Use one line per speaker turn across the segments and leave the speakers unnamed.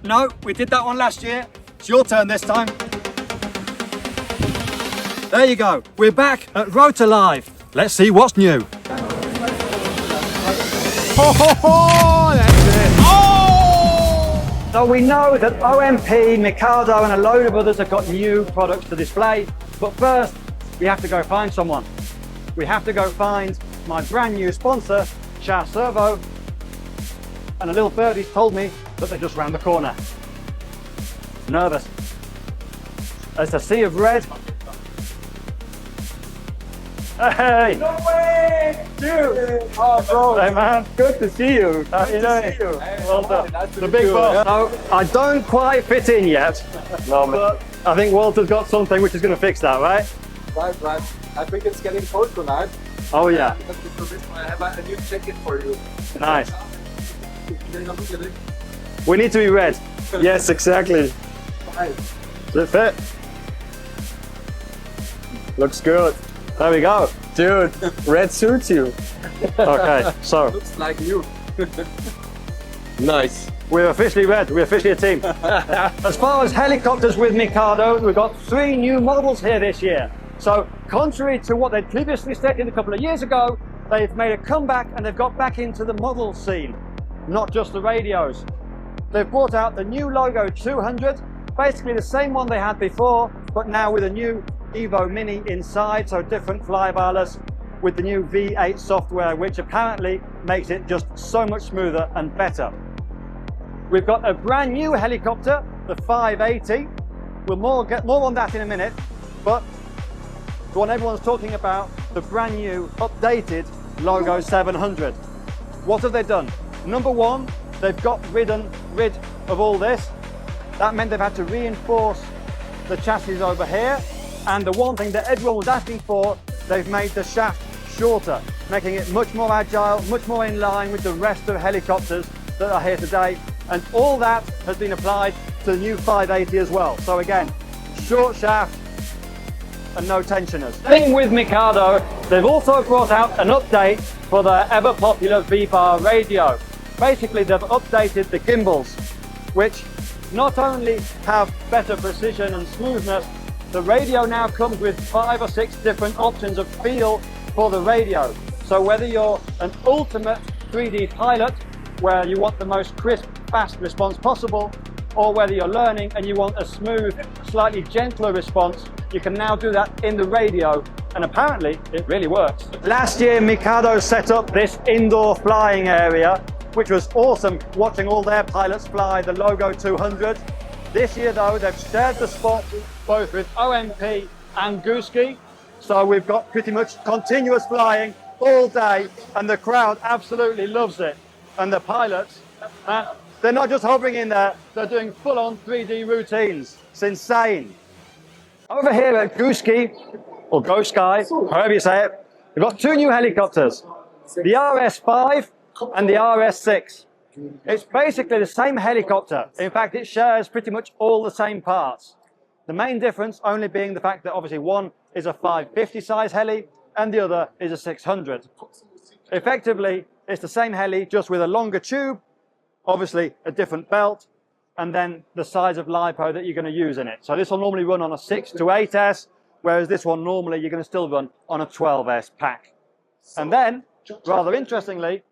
No, we did that one last year. It's your turn this time. There you go. We're back at RotorLive. Let's see what's new.
Ho, ho, ho, that's it. Oh!
So we know that OMP, MIKADO and a load of others have got new products to display. But first, we have to go find someone. We have to go find my brand new sponsor, ChaServo. And a little birdie's told me that they're just round the corner. Nervous. There's a sea of red. Hey!
No way! Dude! Oh, bro.
Hey, man.
Good to see you.
How you doing?
Hey,
Well done.
nice to
The
meet
big
you.
boss. So, I don't quite fit in yet,
No, man.
but I think Walter's got something which is going to fix that, right?
Right, right. I think it's getting cold tonight.
Oh, yeah.
I have a new jacket for you.
Nice. We need to be red.
Yes, exactly.
Does it fit?
Looks good.
There we go.
Dude, red suits you.
Okay, so
Looks like you.
Nice.
we're officially red. We're officially a team. As far as helicopters with MIKADO, we've got 3 new models here this year. So contrary to what they'd previously stated a couple of years ago, they've made a comeback and they've got back into the model scene, not just the radios. They've brought out the new Logo 200, basically the same one they had before, but now with a new Evo Mini inside, so different flybarless with the new V8 software, which apparently makes it just so much smoother and better. We've got a brand new helicopter, the 580. We'll get more on that in a minute, but the one everyone's talking about, the brand new updated Logo 700. What have they done? Number one, they've got rid of all this. That meant they've had to reinforce the chassis over here. And the one thing that everyone was asking for, they've made the shaft shorter, making it much more agile, much more in line with the rest of helicopters that are here today. And all that has been applied to the new 580 as well. So again, short shaft and no tensioners. Staying with MIKADO, they've also brought out an update for their ever popular V-Bar radio. Basically, they've updated the gimbals, which not only have better precision and smoothness, the radio now comes with 5 or 6 different options of feel for the radio. So whether you're an ultimate 3D pilot, where you want the most crisp, fast response possible, or whether you're learning and you want a smooth, slightly gentler response, you can now do that in the radio, and apparently it really works. Last year, MIKADO set up this indoor flying area, which was awesome, watching all their pilots fly the Logo 200. This year though, they've shared the spot both with OMP and Goosky. So we've got pretty much continuous flying all day, and the crowd absolutely loves it. And the pilots, they're not just hovering in there, they're doing full-on 3D routines. It's insane. Over here at Goosky, or Goosky, however you say it, we've got 2 new helicopters, the RS5 and the RS6. It's basically the same helicopter. In fact, it shares pretty much all the same parts. The main difference only being the fact that obviously one is a 550 size heli and the other is a 600. Effectively, it's the same heli, just with a longer tube, obviously a different belt, and then the size of LiPo that you're going to use in it. So this will normally run on a 6 to 8S, whereas this one normally you're going to still run on a 12S pack. And then, rather interestingly,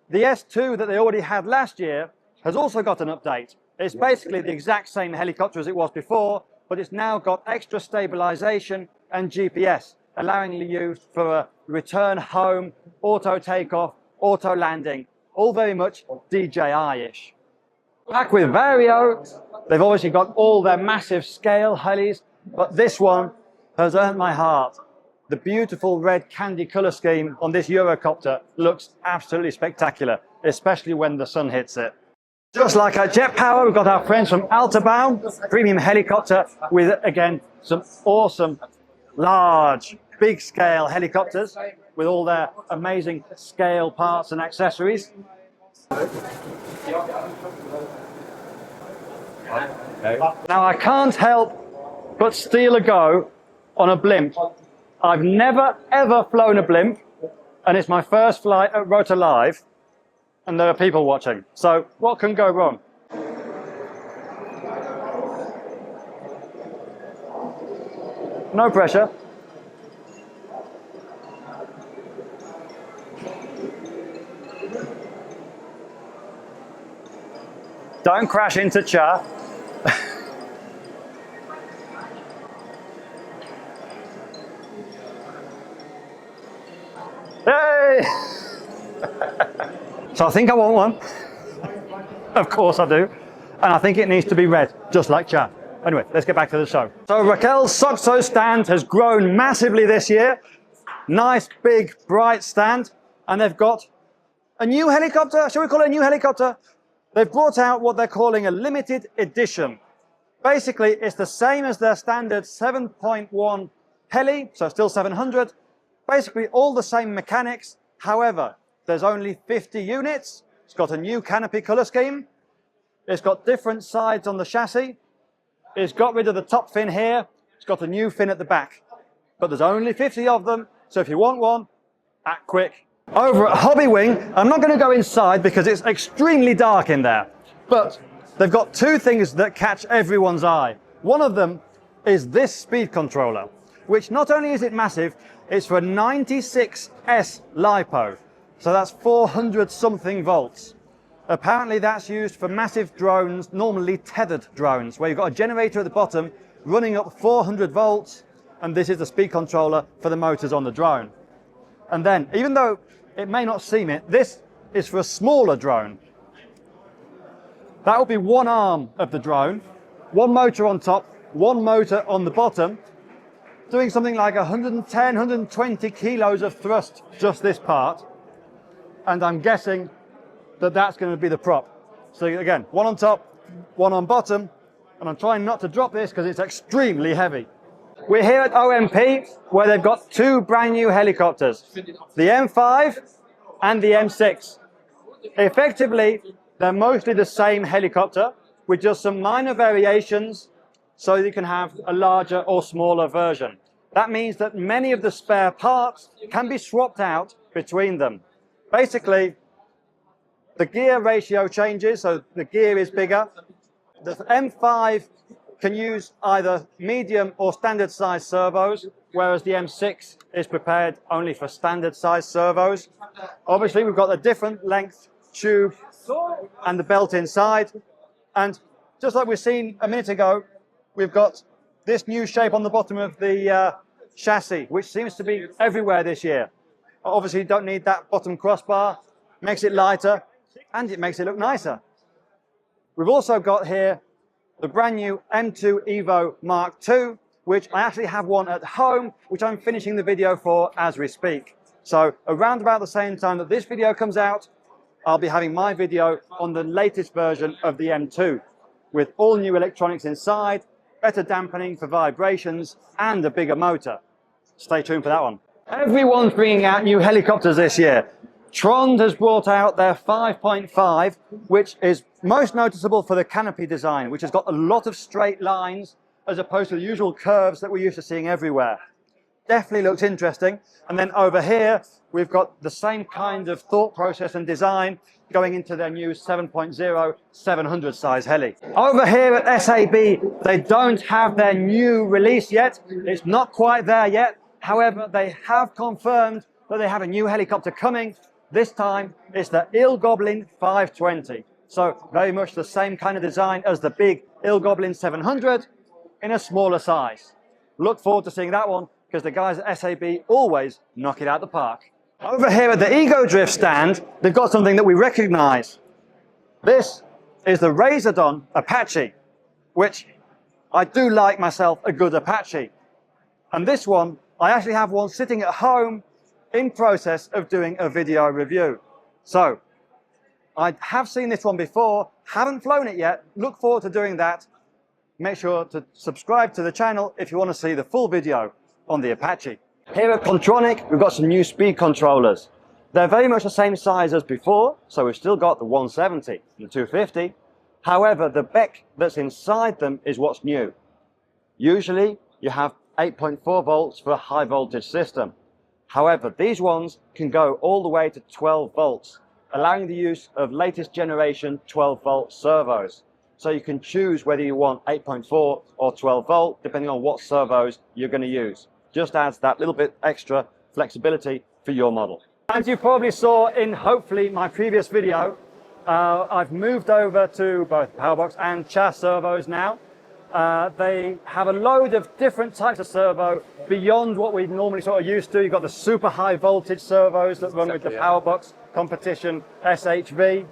the S2 that they already had last year has also got an update. It's basically the exact same helicopter as it was before, but it's now got extra stabilization and GPS, allowing you for a return home, auto takeoff, auto landing, all very much DJI-ish. Back with VARIO, they've obviously got all their massive scale helis, but this one has earned my heart. The beautiful red candy color scheme on this Eurocopter looks absolutely spectacular, especially when the sun hits it. Just like our jet power, we've got our friends from ALTERBAUM, premium helicopter with, again, some awesome, large, big scale helicopters with all their amazing scale parts and accessories. Now I can't help but steal a go on a Blimp. I've never ever flown a Blimp, and it's my first flight at RotorLive, and there are people watching. So what can go wrong? no pressure. Don't crash into Cha. Hey! So I think I want one. Of course I do. And I think it needs to be red, just like Cha. Anyway, let's get back to the show. So Raquel's SOXOS stand has grown massively this year. Nice, big, bright stand. And they've got a new helicopter. Shall we call it a new helicopter? They've brought out what they're calling a limited edition. Basically, it's the same as their standard 7.1 heli, so still 700. Basically, all the same mechanics. However, there's only 50 units. It's got a new canopy color scheme. It's got different sides on the chassis. It's got rid of the top fin here. It's got a new fin at the back. But there's only 50 of them, so if you want one, act quick. Over at Hobbywing, I'm not going to go inside because it's extremely dark in there. But they've got two things that catch everyone's eye. One of them is this speed controller, which not only is it massive, it's for 96S LiPo. So that's 400 something volts. Apparently that's used for massive drones, normally tethered drones, where you've got a generator at the bottom running up 400 volts, and this is the speed controller for the motors on the drone. And then, even though it may not seem it, this is for a smaller drone. That will be one arm of the drone, one motor on top, one motor on the bottom, doing something like 110, 120 kilos of thrust, just this part. And I'm guessing that that's going to be the prop. So again, one on top, one on bottom, and I'm trying not to drop this because it's extremely heavy. We're here at OMP, where they've got two brand new helicopters, the M5 and the M6. Effectively, they're mostly the same helicopter with just some minor variations so you can have a larger or smaller version. That means that many of the spare parts can be swapped out between them. Basically, the gear ratio changes, so the gear is bigger. The M5 can use either medium or standard size servos, whereas the M6 is prepared only for standard size servos. Obviously, we've got a different length tube and the belt inside. And just like we've seen a minute ago, we've got this new shape on the bottom of the chassis, which seems to be everywhere this year. Obviously, you don't need that bottom crossbar, makes it lighter, and it makes it look nicer. We've also got here the brand new M2 Evo Mark II, which I actually have one at home, which I'm finishing the video for as we speak. So around about the same time that this video comes out, I'll be having my video on the latest version of the M2, with all new electronics inside, better dampening for vibrations, and a bigger motor. Stay tuned for that one. Everyone's bringing out new helicopters this year. Tron has brought out their 5.5, which is most noticeable for the canopy design, which has got a lot of straight lines as opposed to the usual curves that we're used to seeing everywhere. Definitely looks interesting. And then over here, we've got the same kind of thought process and design going into their new 7.0 700 size heli. Over here at SAB, they don't have their new release yet. It's not quite there yet. However, they have confirmed that they have a new helicopter coming. This time, it's the Il Goblin 520. So very much the same kind of design as the big Il Goblin 700 in a smaller size. Look forward to seeing that one because the guys at SAB always knock it out the park. Over here at the Ego Drift stand, they've got something that we recognize. This is the Razordon Apache, which I do like myself a good Apache. And this one, I actually have one sitting at home in process of doing a video review. So I have seen this one before, haven't flown it yet, look forward to doing that. Make sure to subscribe to the channel if you want to see the full video on the Apache. Here at Kontronik, we've got some new speed controllers. They're very much the same size as before, so we've still got the 170 and the 250. However, the BEC that's inside them is what's new. Usually, you have 8.4 volts for a high voltage system. However, these ones can go all the way to 12 volts, allowing the use of latest generation 12 volt servos. so you can choose whether you want 8.4 or 12 volt, depending on what servos you're going to use. Just adds that little bit extra flexibility for your model. As you probably saw in hopefully my previous video, I've moved over to both Powerbox and ChaServos now. They have a load of different types of servo beyond what we normally sort of used to. You've got the super high voltage servos that run with the Powerbox competition SHV.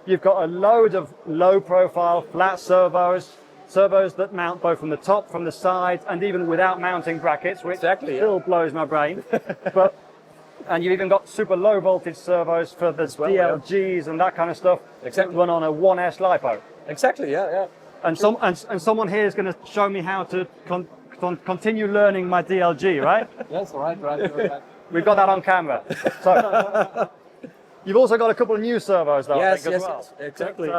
You've got a load of low profile flat servos that mount both from the top, from the sides, and even without mounting brackets, which still blows my brain. And you've even got super low voltage servos for the DLGs and that kind of stuff. Exactly. Run on a 1S LiPo.
Exactly, yeah.
And someone here is going to show me how to continue learning my DLG, right?
Yes, right.
We've got that on camera. So you've also got a couple of new servos, though.
Yes,
I think, as well.
exactly.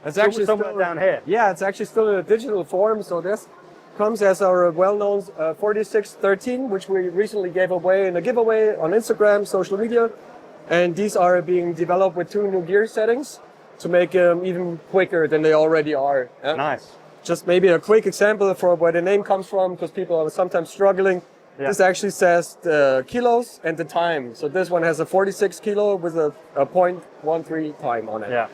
It's
Actually, somewhere down here.
Yeah, it's actually still in a digital form. So this comes as our well-known 4613, which we recently gave away in a giveaway on Instagram, social media. And these are being developed with 2 new gear settings to make them even quicker than they already are. Yeah?
Nice.
Just maybe a quick example for where the name comes from, because people are sometimes struggling. Yeah. This actually says the kilos and the time. So this one has a 46 kilo with a 0.13 time on it.
Yeah.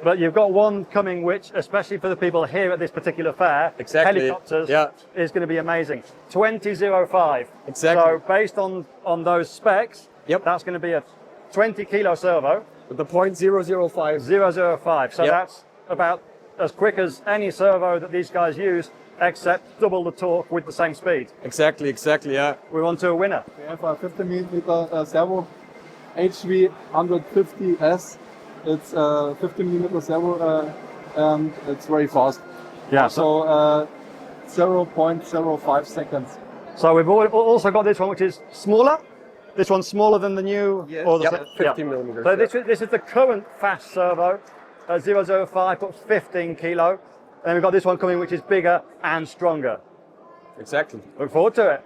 But you've got one coming, which, especially for the people here at this particular fair, helicopters, is going to be amazing. 2005.
Exactly.
So based on those specs, that's going to be a 20 kilo servo.
With the 0.005.
005. So that's about as quick as any servo that these guys use, except double the torque with the same speed.
Exactly, yeah.
We're on to a winner.
We have a 50mm servo HV 150S. It's a 50mm servo and it's very fast.
Yeah.
So 0.05 seconds.
So we've also got this one, which is smaller. This one's smaller than the new.
Yes.
Or the
50mm.
So this is the current fast servo at 005, but 15 kilo. And then we've got this one coming, which is bigger and stronger.
Exactly.
Look forward to it.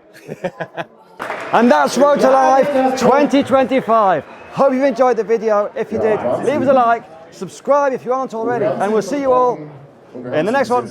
And that's RotorLive 2025. Hope you've enjoyed the video. If you did, leave us a like, subscribe if you aren't already, and we'll see you all in the next one.